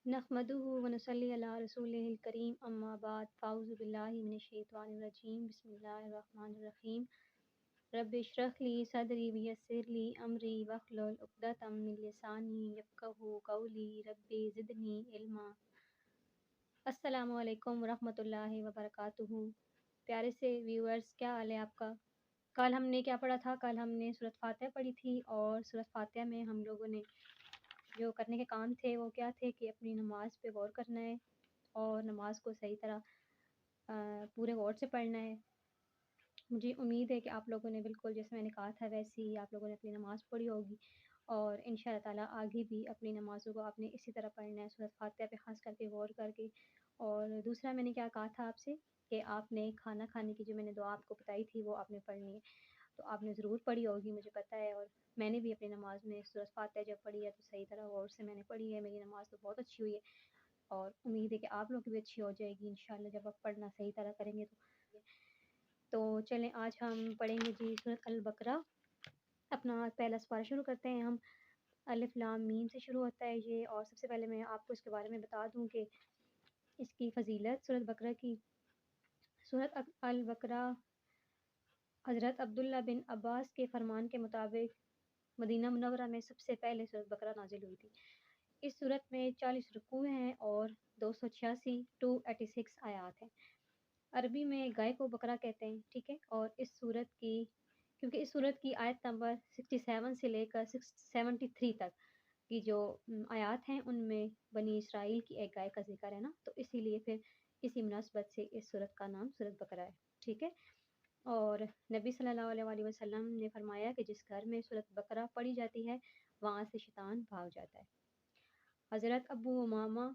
नहमदुहु व नसल्ली अला रसूलिहिल करीम अम्मा बाद फ़ाऊज़ु बिल्लाहि मिनश शैतानिर रजीम बिस्मिल्लाहिर रहमानिर रहीम रब्बि इश्रह ली सदरी व यस्सिर ली अमरी वहलुल उक़दतम मिन लिसानी यफ़क़हू क़ौली रब्बि ज़िदनी इल्मा। अस्सलामु अलैकुम व रहमतुल्लाहि व बरकातुहू। प्यारे से व्यूअर्स, क्या हाल है आपका? कल हमने क्या पढ़ा था? कल हमने सूरत फातिहा पढ़ी थी और सूरत फातिहा में हम लोगों ने जो करने के काम थे वो क्या थे कि अपनी नमाज पे गौर करना है और नमाज को सही तरह पूरे गौर से पढ़ना है। मुझे उम्मीद है कि आप लोगों ने बिल्कुल जैसे मैंने कहा था वैसे ही आप लोगों ने अपनी नमाज़ पढ़ी होगी और इंशाअल्लाह ताला आगे भी अपनी नमाज़ों को आपने इसी तरह पढ़ना है, सूरत फातिहा पे ख़ास करके गौर करके। और दूसरा मैंने क्या कहा था आपसे कि आपने खाना खाने की जो मैंने दुआ आपको बताई थी वो आपने पढ़नी है, तो आपने ज़रूर पढ़ी होगी मुझे पता है। और मैंने भी अपनी नमाज में सूरत फातिहा जब पढ़ी है तो सही तरह गौर से मैंने पढ़ी है, मेरी नमाज़ तो बहुत अच्छी हुई है और उम्मीद है कि आप लोग की भी अच्छी हो जाएगी इंशाअल्लाह जब आप पढ़ना सही तरह करेंगे तो चलें आज हम पढ़ेंगे जी सूरत अल बकरा। अपना पहला सवाल शुरू करते हैं हम। अलिफ लाम मीम से शुरू होता है ये, और सबसे पहले मैं आपको इसके बारे में बता दूं कि इसकी फजीलत सूरत बकरा की। सूरत अल बकरा हज़रत अब्दुल्ला बिन अब्बास के फरमान के मुताबिक मदीना मुनव्वरा में सबसे पहले सूरत बकरा नाजिल हुई थी। इस सूरत में 40 रुकू हैं और 286 आयात हैं। अरबी में गाय को बकरा कहते हैं, ठीक है। और इस सूरत की क्योंकि इस सूरत की आयत नंबर 67 से लेकर 73 तक की जो आयात हैं उनमें बनी इसराइल की एक गाय का जिक्र है ना, तो इसीलिए फिर इसी मुनासबत से इस सूरत का नाम सूरत बकरा है, ठीक है। और नबी सल्लल्लाहु अलैहि वसल्लम ने फरमाया कि जिस घर में सूरत बकरा पढ़ी जाती है वहाँ से शैतान भाग जाता है। हज़रत अबू उमामा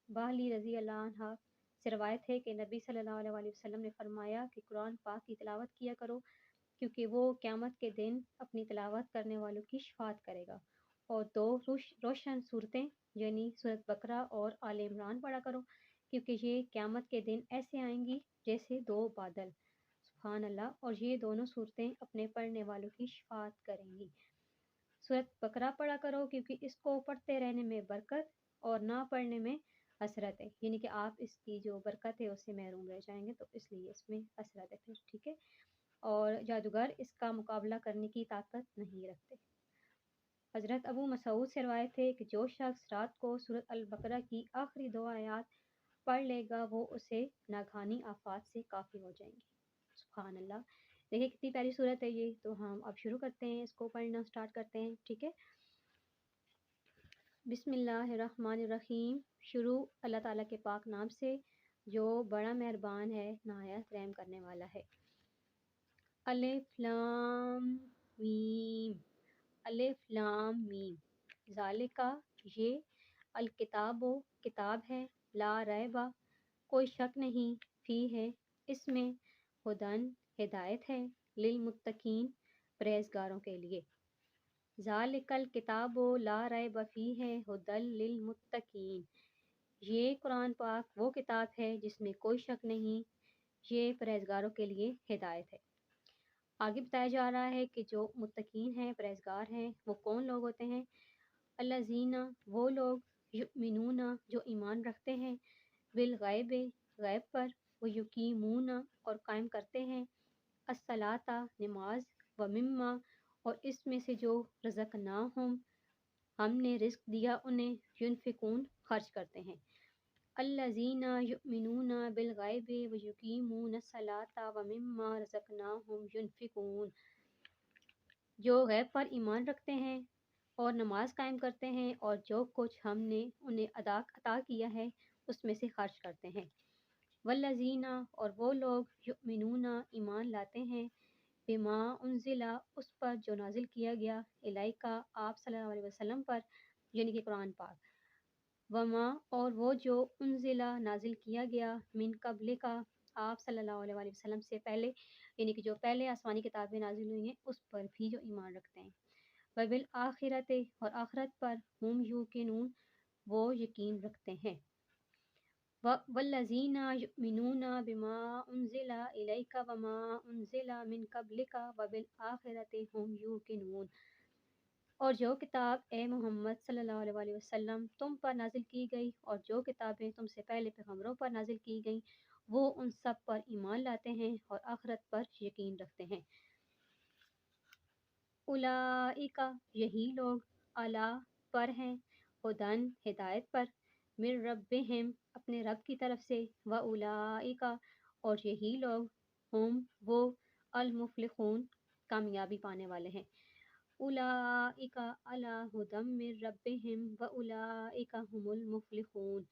बाहली रज़ी अल्लाह अन्हा से रवायत है कि नबी सल्लल्लाहु अलैहि वसल्लम ने फरमाया कि कुरान पाक की तिलावत किया करो क्योंकि वो क़यामत के दिन अपनी तिलावत करने वालों की शफाअत करेगा। और दो रोशन सूरतें यानी सूरत बकरा और आले इमरान पढ़ा करो क्योंकि ये क़यामत के दिन ऐसे आएंगी जैसे दो बादल। सुभान अल्लाह। और ये दोनों सूरतें अपने पढ़ने वालों की शफाअत करेंगी। सूरत बकरा पढ़ा करो क्योंकि इसको पढ़ते रहने में बरकत और ना पढ़ने में हसरत है, यानी कि आप इसकी जो बरकत है उससे महरूम रह जाएंगे, तो इसलिए इसमें हसरत है फिर, ठीक है। और जादूगर इसका मुकाबला करने की ताकत नहीं रखते। हज़रत अबू मसूद से रवायत है कि जो शख्स रात को सूरत अल बकरा की आखिरी 2 आयात पढ़ लेगा वो उसे नागानी आफात से काफ़ी हो जाएंगी। सुभान अल्लाह। देखिए कितनी प्यारी सूरत है ये। तो हम अब शुरू करते हैं, इसको पढ़ना स्टार्ट करते हैं, ठीक है। बिस्मिल्लाहिर्रहमानिर्रहीम। शुरू अल्लाह ताला के पाक नाम से जो बड़ा मेहरबान है नहायत रहम करने वाला है। अलिफ लाम मीम। अलिफ लाम मीम। ज़ालिका ये, अल किताबो किताब है, ला रैबा कोई शक नहीं, फी है इसमें, हुदन हिदायत है, लिल मुत्तकीन परहेज़गारों के लिए। ज़ालिकल किताबो ला रैब फीह है हुदल लिल मुत्तकीन। ये कुरान पाक वो किताब है जिसमें कोई शक नहीं, ये परहेज़गारों के लिए हिदायत है। आगे बताया जा रहा है कि जो मुत्तकीन हैं, परहेज़गार हैं, वो कौन लोग होते हैं। अल्लज़ीना वो लोग, युमिनूना जो ईमान रखते हैं, बिल गैब गैब पर, वो युकीमूना और कायम करते हैं, अस्सलाता नमाज, व मिम्मा और इसमें से जो रज़क़नाहुम हमने रिस्क दिया उन्हें, युनफिकून खर्च करते हैं। अल्लज़ीना युमिनूना बिल गैबि व युकीमूनस्सलाता व मिम्मा रज़क़नाहुम युनफिकून। जो गैब पर ईमान रखते हैं और नमाज कायम करते हैं और जो कुछ हमने उन्हें अता किया है उसमें से खर्च करते हैं। वल्लज़ीना और वो लोग, युमिनूना ईमान लाते हैं, बिमा उन्जिला उस पर जो नाजिल किया गया, इलाइका आप सल्लल्लाहु अलैहि वसल्लम पर, यानी कि कुरान पाक, वमा और वो जो उन्जिला नाजिल किया गया, मिन कबले का आप सल्लल्लाहु अलैहि वसल्लम से पहले, यानी कि जो पहले आसमानी किताबें नाजिल हुई हैं उस पर भी जो ईमान रखते हैं। वबिल आखिरत और आखिरत पर, हुम यूकिनून वो यकीन रखते हैं। वल्लज़ीना युमिनूना बिमा उन्जिला इलैका वमा उन्जिला मिन कबलिका वबिल आखिरति हुम यूकिनून। और जो किताब ए मोहम्मद सल्लल्लाहु अलैहि वसल्लम तुम पर नाजिल की गई और जो किताबें तुमसे पहले पैगम्बरों पर नाजिल की गई वो उन सब पर ईमान लाते हैं और आखिरत पर यकीन रखते हैं। उलाइका यही लोग अला पर हैं, हुदन हिदायत पर, मिर रब्बिहिम अपने रब की तरफ से, व उलाइका और यही लोग हम वो अल मुफलिहून कामयाबी पाने वाले हैं। उलाइका अला हुदम मिर रब्बिहिम व उलाइका हुमुल मुफलिहून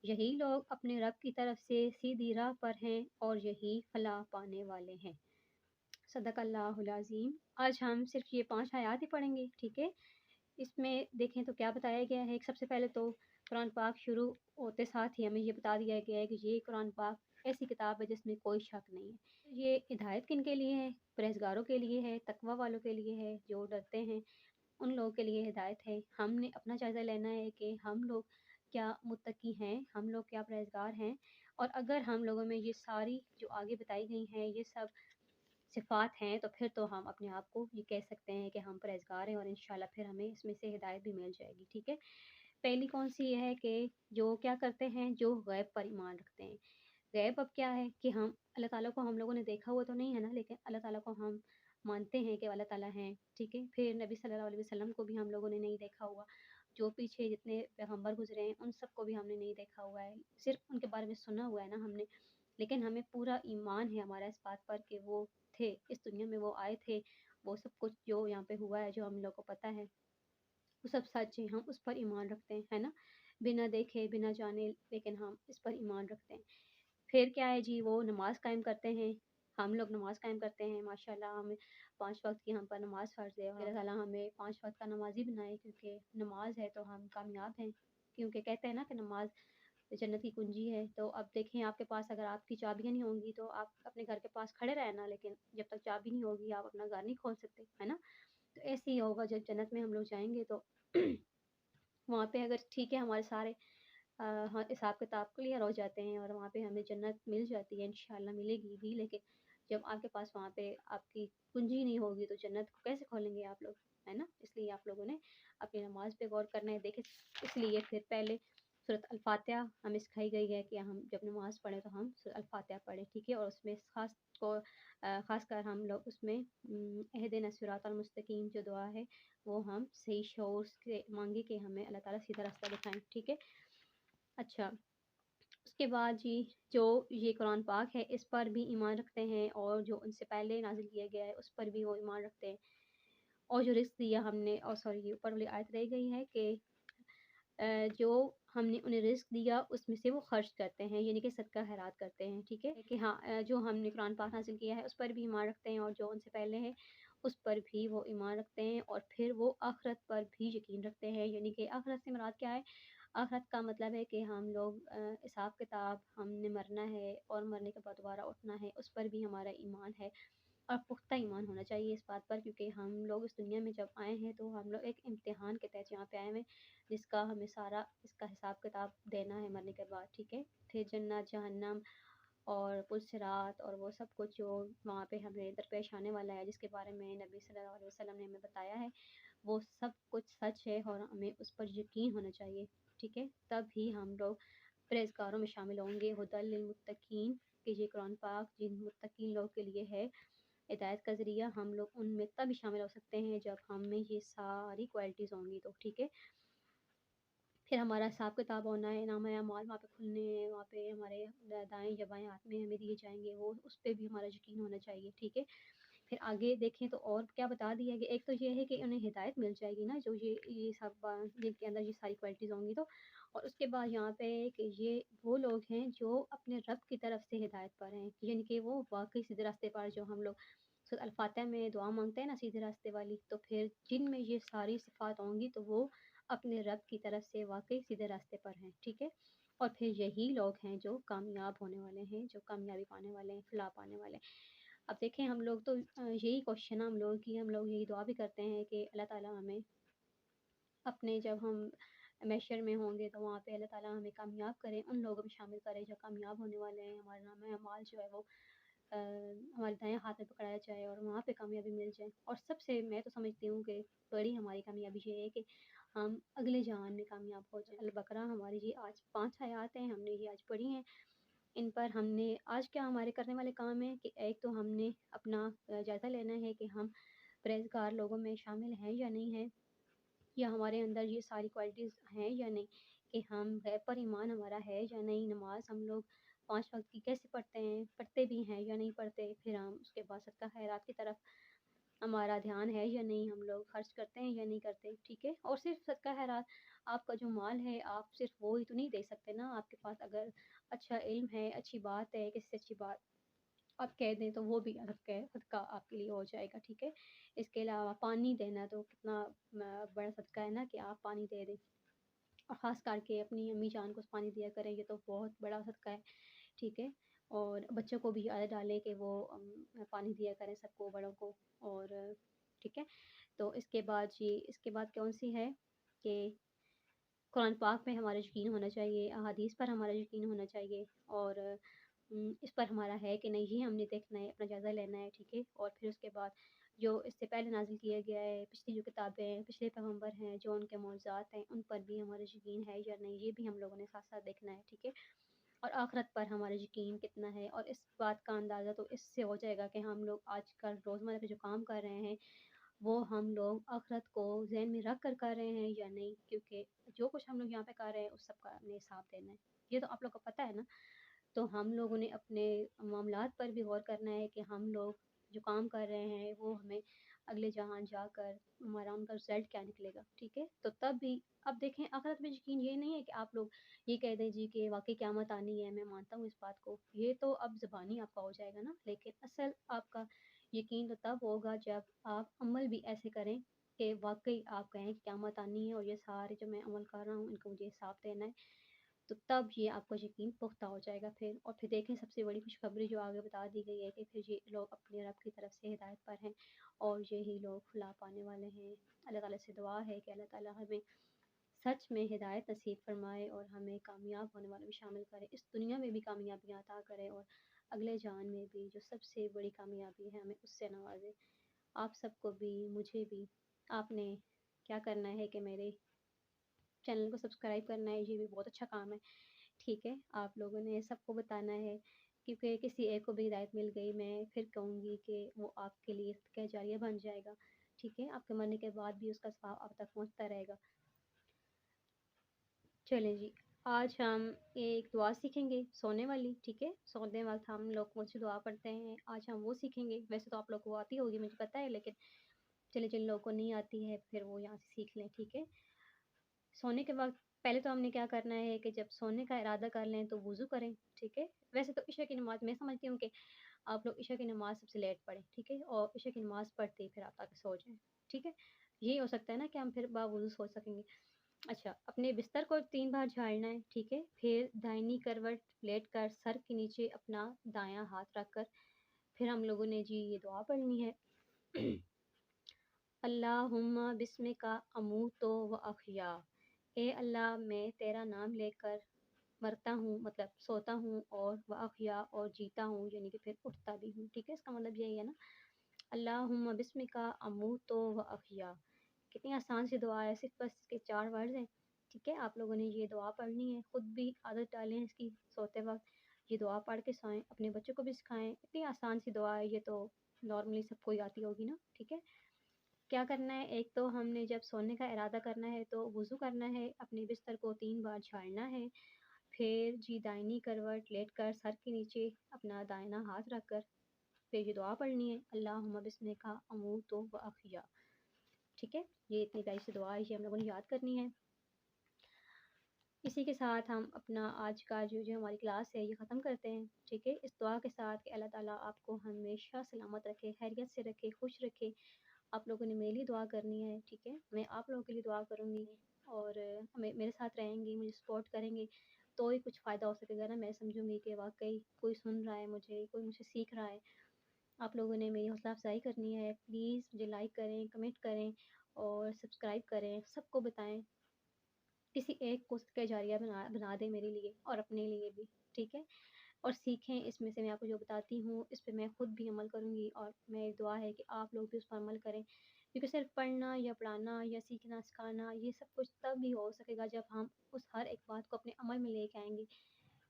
यही लोग अपने रब की तरफ से सीधी राह पर हैं और यही फलाह पाने वाले हैं। सदक़ल्लाहुल अज़ीम। आज हम सिर्फ ये 5 आयत ही पढ़ेंगे, ठीक है। इसमें देखें तो क्या बताया गया है। एक सबसे पहले तो कुरान पाक शुरू होते साथ ही हमें ये बता दिया गया है कि ये कुरान पाक ऐसी किताब है जिसमें कोई शक नहीं है। ये हिदायत किन के लिए है? परहेजगारों के लिए है, तकवा वालों के लिए है, जो डरते हैं उन लोगों के लिए हिदायत है। हमने अपना जायज़ा लेना है कि हम लोग क्या मुत्तकी हैं, हम लोग क्या परहेजगार हैं। और अगर हम लोगों में ये सारी जो आगे बताई गई हैं ये सब सिफ़ात हैं तो फिर तो हम अपने आप को ये कह सकते हैं कि हम परहेज़गार हैं और इंशाल्लाह फिर हमें इसमें से हिदायत भी मिल जाएगी, ठीक है। पहली कौन सी ये है कि जो क्या करते हैं, जो गैब पर ईमान रखते हैं। गैब अब क्या है कि हम अल्लाह ताला को हम लोगों ने देखा हुआ तो नहीं है ना, लेकिन अल्लाह ताला को हम मानते हैं कि अल्लाह ताला हैं, ठीक है। फिर नबी सल्लल्लाहु अलैहि वसल्लम को भी हम लोगों ने नहीं देखा हुआ, जो पीछे जितने पैगम्बर गुजरे हैं उन सबको भी हमने नहीं देखा हुआ है, सिर्फ उनके बारे में सुना हुआ है ना हमने। लेकिन हमें पूरा ईमान है हमारा इस बात पर कि वो थे, इस दुनिया में वो आए थे, वो सब कुछ जो यहाँ पे हुआ है जो हम लोग को पता है वो सब सच है, हम उस पर ईमान रखते हैं, है ना। बिना देखे बिना जाने लेकिन हम इस पर ईमान रखते हैं। फिर क्या है जी, वो नमाज कायम करते हैं। हम लोग नमाज कायम करते हैं माशाल्लाह। हमें 5 वक्त की हम पर नमाज फ़र्ज़ है और अल्लाह ताला हमें 5 वक्त का नमाज़ी बनाए, क्योंकि नमाज है तो हम कामयाब हैं। क्योंकि कहते हैं ना कि नमाज जन्नत की कुंजी है। तो अब देखें, आपके पास अगर आपकी चाबियाँ नहीं होंगी तो आप अपने घर के पास खड़े रहना, लेकिन जब तक चाबी नहीं होगी आप अपना घर नहीं खोल सकते, है ना। तो ऐसे ही होगा जब जन्नत में हम लोग जाएंगे तो वहाँ पे अगर ठीक है हमारे सारे हाँ, हिसाब किताब क्लियर हो जाते हैं और वहाँ पे हमें जन्नत मिल जाती है, इंशाल्लाह मिलेगी भी। लेकिन जब आपके पास वहाँ पे आपकी कुंजी नहीं होगी तो जन्नत को कैसे खोलेंगे आप लोग, है ना। इसलिए आप लोगों ने अपनी नमाज पे गौर करना है। देखें, इसलिए फिर पहले सूरत अल-फातिहा हमें सिखाई गई है कि हम जब नमाज पढ़ें तो हम सूरत अल-फातिहा पढ़ें, ठीक है। और उसमें ख़ासकर हम लोग उसमें इहदिना सिरातल मुस्तकीम जो दुआ है वो हम सही शऊर से मांगे कि हमें अल्लाह ताला सीधा रास्ता दिखाएं, ठीक है। अच्छा, उसके बाद जी, जो ये कुरान पाक है इस पर भी ईमान रखते हैं और जो उनसे पहले नाज़िल किया गया है उस पर भी वो ईमान रखते हैं। और जो रिज़्क़ दिया हमने, और सॉरी ऊपर वाली आयत रह गई है कि जो हमने उन्हें रिज़्क़ दिया उसमें से वो खर्च करते हैं, यानी कि सदका खैरात करते हैं, ठीक है। कि हाँ, जो हमने कुरान पाक हासिल किया है उस पर भी ईमान रखते हैं और जो उनसे पहले है उस पर भी वो ईमान रखते हैं। और फिर वो आखिरत पर भी यकीन रखते हैं, यानी कि आखिरत से मुराद क्या है? आखिरत का मतलब है कि हम लोग हिसाब किताब, हमने मरना है और मरने के बाद दोबारा उठना है, उस पर भी हमारा ईमान है। और पुख्ता ईमान होना चाहिए इस बात पर, क्योंकि हम लोग इस दुनिया में जब आए हैं तो हम लोग एक इम्तिहान के तहत यहाँ पे आए हुए हैं, जिसका हमें सारा इसका हिसाब किताब देना है मरने के बाद, ठीक है। फिर जन्नत जहन्नम और पुलसिरात और वो सब कुछ जो वहाँ पे हमें दरपेश आने वाला है, जिसके बारे में नबी सल्लल्लाहु अलैहि वसल्लम ने हमें बताया है, वो सब कुछ सच है और हमें उस पर यकीन होना चाहिए, ठीक है। तब ही हम लोग परहेज़गारों में शामिल होंगे। हुदल लिल मुत्तकीन कि ये कुरान पाक जिन मुत्तकीन लोगों के लिए है हिदायत का ज़रिया, हम लोग उनमें तभी शामिल हो सकते हैं जब हम में ये सारी क्वालिटीज़ होंगी तो, ठीक है। फिर हमारा हिसाब किताब होना है, नाम-ए-अमाल वहाँ पे खुलने हैं, वहाँ पे हमारे दाएँ या बाएँ हाथ में हमें दिए जाएँगे, वो उस पे भी हमारा यकीन होना चाहिए, ठीक है। फिर आगे देखें तो और क्या बता दिया गया, एक तो ये है कि उन्हें हिदायत मिल जाएगी ना, जो ये सब जिनके अंदर ये सारी क्वालिटीज़ होंगी तो। और उसके बाद यहाँ पे कि ये वो लोग हैं जो अपने रब की तरफ से हिदायत पर हैं, यानी कि वो वाक़ई सीधे रास्ते पर, जो हम लोग सूरह अल-फातिहा में दुआ माँगते हैं ना सीधे रास्ते वाली, तो फिर जिनमें ये सारी सिफ़ात होंगी तो वो अपने रब की तरफ से वाक़ई सीधे रास्ते पर हैं, ठीक है। और फिर यही लोग हैं जो कामयाब होने वाले हैं, जो कामयाबी पाने वाले हैं, फलाह पाने वाले हैं। अब देखें, हम लोग तो यही क्वेश्चन है हम लोगों की, हम लोग यही दुआ भी करते हैं कि अल्लाह ताला हमें अपने जब हम महशर में होंगे तो वहाँ पे अल्लाह ताला हमें कामयाब करें, उन लोगों में शामिल करें जो कामयाब होने वाले हैं। हमारा नाम अमाल जो है वो हमारे दाएँ हाथ में पकड़ाया जाए और वहाँ पे कामयाबी मिल जाए। और सबसे मैं तो समझती हूँ कि बड़ी हमारी कामयाबी ये है कि हम अगले जहान में कामयाब हो जाएँ। अल-बकरा हमारी ये आज 5 आयत हैं, हमने ये आज पढ़ी हैं। इन पर हमने आज क्या हमारे करने वाले काम हैं कि एक तो हमने अपना जायज़ा लेना है कि हम परहेज़गार लोगों में शामिल हैं या नहीं हैं, या हमारे अंदर ये सारी क्वालिटीज़ हैं या नहीं, कि हम गैब पर ईमान हमारा है या नहीं, नमाज़ हम लोग 5 वक़्त की कैसे पढ़ते हैं, पढ़ते भी हैं या नहीं पढ़ते, फिर हम उसके बाद सदका खैरात की तरफ हमारा ध्यान है या नहीं, हम लोग खर्च करते हैं या नहीं करते, ठीक है? और सिर्फ़ सदका खैरात, आपका जो माल है आप सिर्फ़ वो ही तो नहीं दे सकते ना, आपके पास अगर अच्छा इल्म है, अच्छी बात है, किसी से अच्छी बात आप कह दें तो वो भी सदका आपके लिए हो जाएगा, ठीक है? इसके अलावा पानी देना तो कितना बड़ा सदका है ना कि आप पानी दे दें, और ख़ास करके अपनी अम्मी जान को पानी दिया करें, ये तो बहुत बड़ा सदका है, ठीक है? और बच्चों को भी आदत डालें कि वो पानी दिया करें सबको, बड़ों को, और ठीक है? तो इसके बाद कौन-सी है कि कुरान पाक में हमारा यकीन होना चाहिए, अहादीस पर हमारा यकीन होना चाहिए, और इस पर हमारा है कि नहीं, ये हमने देखना है, अपना जायज़ा लेना है, ठीक है? और फिर उसके बाद जो इससे पहले नाज़िल किया गया है, पिछली जो किताबें हैं, पिछले पैगंबर हैं, जो उनके मौज़ूज़ात हैं, उन पर भी हमारा यकीन है या नहीं, ये भी हम लोगों ने साथ-साथ देखना है, ठीक है? और आखिरत पर हमारा यकीन कितना है, और इस बात का अंदाज़ा तो इससे हो जाएगा कि हम लोग आजकल रोज़मर्रा के जो काम कर रहे हैं, वो हम लोग आखिरत को ज़हन में रख कर रहे हैं या नहीं, क्योंकि जो कुछ हम लोग यहाँ पे कर रहे हैं उस सब का हमें हिसाब देना है। ये तो आप लोग को पता है ना? तो हम लोगों ने अपने मामलात पर भी गौर करना है कि हम लोग जो काम कर रहे हैं वो हमें अगले जहान जाकर हमारा उनका रिज़ल्ट क्या निकलेगा, ठीक है? तो तब भी अब देखें, आखिरत में यकीन ये नहीं है कि आप लोग ये कह दें जी कि वाक़ई क़यामत आनी है, मैं मानता हूँ इस बात को। ये तो अब ज़बानी आपका हो जाएगा ना, लेकिन असल आपका यकीन तो तब होगा जब आप अमल भी ऐसे करें कि वाक़ई आप कहें कि क़यामत आनी है और ये सारे जो मैं अमल कर रहा हूँ इनका मुझे हिसाब देना है। तो तब ये आपका यकीन पुख्ता हो जाएगा फिर। और फिर देखें, सबसे बड़ी खुशखबरी जो आगे बता दी गई है कि फिर ये लोग अपने रब की तरफ से हिदायत पर हैं, और यही लोग फलाह पाने वाले हैं। अल्लाह ताला से दुआ है कि अल्लाह ताला हमें सच में हिदायत नसीब फरमाए और हमें कामयाब होने वालों में शामिल करे, इस दुनिया में भी कामयाबियाँ अता करे, और अगले जान में भी जो सबसे बड़ी कामयाबी है हमें उससे नवाजे। आप सबको भी, मुझे भी, आपने क्या करना है कि मेरे चैनल को सब्सक्राइब करना है, ये भी बहुत अच्छा काम है, ठीक है? आप लोगों ने सबको बताना है, क्योंकि किसी एक को भी हिदायत मिल गई, मैं फिर कहूँगी कि वो आपके लिए सदका जारिया बन जाएगा, ठीक है? आपके मरने के बाद भी उसका सवाब आप तक पहुँचता रहेगा। चलें जी, आज हम एक दुआ सीखेंगे सोने वाली, ठीक है? सोने वक़्त हम लोग कौन-सी दुआ पढ़ते हैं, आज हम वो सीखेंगे। वैसे तो आप लोग को आती होगी, मुझे पता है, लेकिन चलिए जिन लोगों को नहीं आती है फिर वो यहाँ से सीख लें, ठीक है? सोने के वक़्त पहले तो हमने क्या करना है कि जब सोने का इरादा कर लें तो वुज़ू करें, ठीक है? वैसे तो इशा की नमाज़ मैं समझती हूँ कि आप लोग इशा की नमाज़ सबसे लेट पढ़ें, ठीक है? और इशा की नमाज़ पढ़ते ही फिर आप ताकि सो जाएँ, ठीक है? ये हो सकता है ना कि हम फिर बावज़ू सो सकेंगे। अच्छा, अपने बिस्तर को 3 बार झाड़ना है, ठीक है? फिर दाहिनी करवट लेटकर सर के नीचे अपना दायाँ हाथ रखकर फिर हम लोगों ने जी ये दुआ पढ़नी है। अल्लाहुम्मा बिस्मिका अमूतु व अहया। ए अल्लाह, मैं तेरा नाम लेकर मरता हूँ, मतलब सोता हूँ, और व अहया, और जीता हूँ, यानी कि फिर उठता भी हूँ, ठीक है? इसका मतलब यही है ना, अल्लाहुम्मा बिस्मिका अमूतु व अहया। कितनी आसान सी दुआ है, सिर्फ बस इसके 4 वर्ड्स हैं, ठीक है? आप लोगों ने ये दुआ पढ़नी है, खुद भी आदत डालें इसकी, सोते वक़्त ये दुआ पढ़ के सोएँ, अपने बच्चों को भी सिखाएँ। इतनी आसान सी दुआ है, ये तो नॉर्मली सबको ही आती होगी ना, ठीक है? क्या करना है, एक तो हमने जब सोने का इरादा करना है तो वुज़ू करना है, अपने बिस्तर को 3 बार झाड़ना है, फिर जी दाहिनी करवट लेटकर सर के नीचे अपना दाहिना हाथ रखकर फिर ये दुआ पढ़नी है, अल्लाहुम्मा बिस्मिका अमूतु व अहया, ठीक है? ये इतनी प्यारी सी दुआ है, ये हम लोगों ने याद करनी है। इसी के साथ हम अपना आज का जो हमारी क्लास है ये ख़त्म करते हैं, ठीक है? इस दुआ के साथ कि अल्लाह ताला आपको हमेशा सलामत रखे, खैरियत से रखे, खुश रखे। आप लोगों ने मेरे लिए दुआ करनी है, ठीक है? मैं आप लोगों के लिए दुआ करूँगी, और मेरे साथ रहेंगी, मुझे सपोर्ट करेंगे, तो ही कुछ फ़ायदा हो सकेगा ना। मैं समझूँगी कि वाक़ई कोई सुन रहा है मुझे, कोई मुझसे सीख रहा है। आप लोगों ने मेरी हौसला अफ़ज़ाई करनी है। प्लीज़ मुझे लाइक करें, कमेंट करें और सब्सक्राइब करें, सबको बताएँ। किसी एक को सदका जारिया बना बना दें मेरे लिए और अपने लिए भी, ठीक है? اور سیکھیں اس میں سے میں آپ کو جو بتاتی ہوں اس پہ میں خود بھی عمل کروں گی، اور میری دعا ہے کہ آپ لوگ بھی اس پر عمل کریں، کیونکہ صرف پڑھنا یا پڑھانا یا سیکھنا سکھانا یہ سب کچھ تب ہی ہو سکے گا جب ہم اس ہر ایک بات کو اپنے عمل میں لے کے آئیں گے،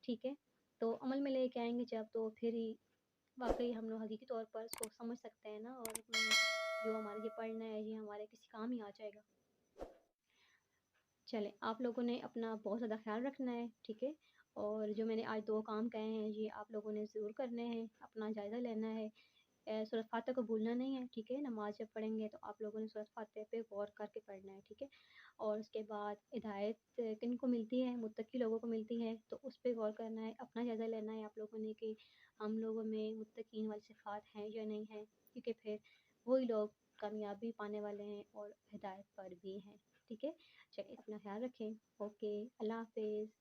ٹھیک ہے؟ تو عمل میں لے کے آئیں گے جب، تو پھر ہی واقعی ہم لوگ حقیقی طور پر اس کو سمجھ سکتے ہیں نا، اور جو ہمارے یہ پڑھنا ہے یہ ہمارے کسی کام ہی آ جائے گا۔ چلیں، آپ لوگوں نے اپنا بہت زیادہ خیال رکھنا ہے، ٹھیک ہے؟ اور جو میں نے آج 2 کام کہے ہیں یہ آپ لوگوں نے ضرور کرنے ہیں، اپنا جائزہ لینا ہے۔ سورۃ فاتحہ کو بھولنا نہیں ہے، ٹھیک ہے؟ نماز جب پڑھیں گے تو آپ لوگوں نے سورۃ فاتحہ پہ غور کر کے پڑھنا ہے، ٹھیک ہے؟ اور اس کے بعد ہدایت کن کو ملتی ہے؟ متقی لوگوں کو ملتی ہے، تو اس پہ غور کرنا ہے، اپنا جائزہ لینا ہے آپ لوگوں نے کہ ہم لوگوں میں متقین والی صفات ہیں یا نہیں ہیں، کیونکہ پھر وہی لوگ کامیابی پانے والے ہیں اور ہدایت پر بھی ہیں، ٹھیک ہے؟ چلیے اپنا خیال رکھیں، اوکے، اللہ حافظ۔